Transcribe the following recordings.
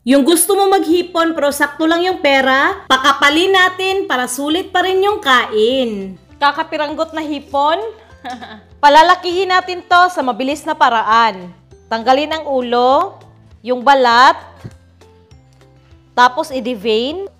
Yung gusto mo maghipon pero sakto lang yung pera, pakapalin natin para sulit pa rin yung kain. Kakapiranggot na hipon? Palalakihin natin to sa mabilis na paraan. Tanggalin ang ulo, yung balat, tapos i-devein.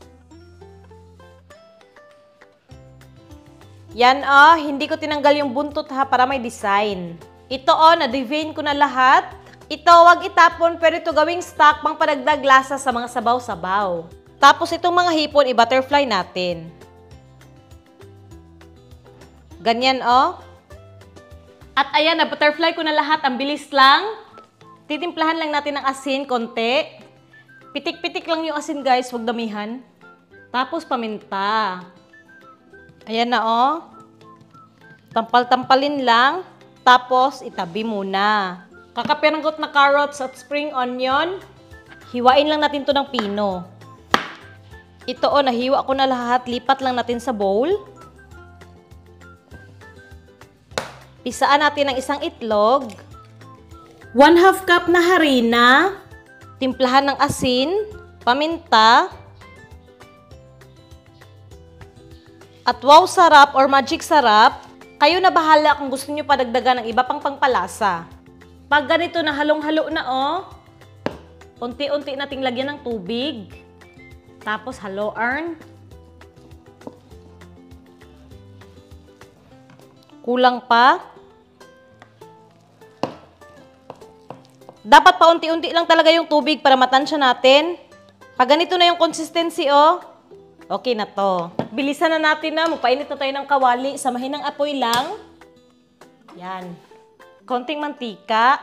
Yan hindi ko tinanggal yung buntot para may design. Ito na-devein ko na lahat. Ito, wag itapon, pero ito gawing stock pang padagdag lasa sa mga sabaw-sabaw. Tapos itong mga hipon, i-butterfly natin. Ganyan, At ayan, na-butterfly ko na lahat. Ang bilis lang. Titimplahan lang natin ng asin, konti. Pitik-pitik lang yung asin, guys. Huwag damihan. Tapos paminta. Ayan na, Tampal-tampalin lang. Tapos, itabi muna. Kakapiranggot na carrots at spring onion. Hiwain lang natin to ng pino. Ito, nahiwa ko na lahat. Lipat lang natin sa bowl. Pisaan natin ng isang itlog. 1/2 cup na harina. Timplahan ng asin, paminta. At wow sarap or magic sarap. Kayo na bahala kung gusto nyo padagdagan ng iba pang pangpalasa. Pag ganito na halong-halo na, unti-unti nating lagyan ng tubig. Tapos haloan. Kulang pa. Dapat paunti-unti lang talaga yung tubig para matansya natin. Pag ganito na yung consistency, okay na to. At bilisan na natin na. Magpainit na tayo ng kawali. Samahin ng apoy lang. Yan. Konting mantika.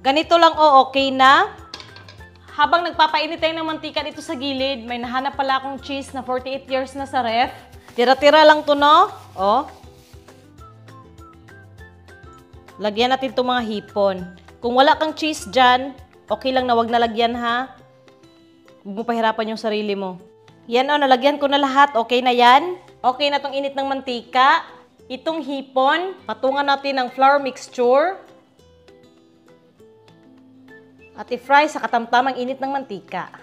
Ganito lang, okay na. Habang nagpapainit tayo ng mantika dito sa gilid, may nahanap pala akong cheese na 48 years na sa ref. Tira-tira lang to, no? Lagyan natin itong mga hipon. Kung wala kang cheese dyan, okay lang na wag nalagyan, ha? Huwag mo pahirapan yung sarili mo. Yan, nalagyan ko na lahat. Okay na yan. Okay na itong init ng mantika. Itong hipon, patungan natin ng flour mixture. At i-fry sa katamtamang init ng mantika.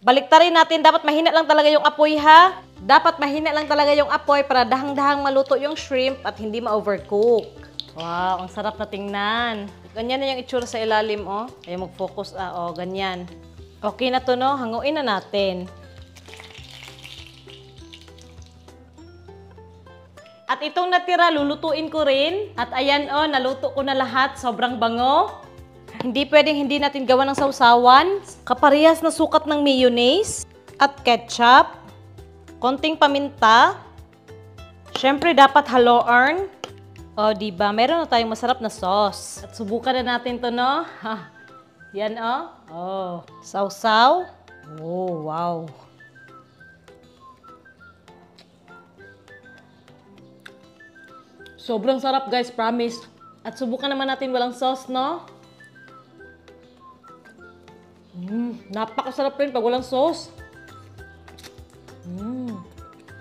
Baliktarin natin, dapat mahina lang talaga yung apoy, ha? Dapat mahina lang talaga yung apoy para dahang-dahang maluto yung shrimp at hindi ma-overcook. Wow, ang sarap na tingnan. Ganyan na yung itsura sa ilalim, Ay, mag-focus, ganyan. Okay na to, no? Hanguin na natin. At itong natira, lulutuin ko rin. At ayan, naluto ko na lahat. Sobrang bango. Hindi pwedeng hindi natin gawa ng sausawan. Kaparehas na sukat ng mayonnaise at ketchup. Konting paminta. Siyempre, dapat haloan. Diba? Meron na tayong masarap na sauce. At subukan na natin to, no? Yan, sausaw. Wow. Sobrang sarap, guys. Promise. At subukan naman natin walang sauce, no? Napakasarap rin pag walang sauce.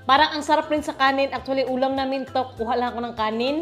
Parang ang sarap rin sa kanin. Actually, ulam namin to. Kuha lang ako ng kanin.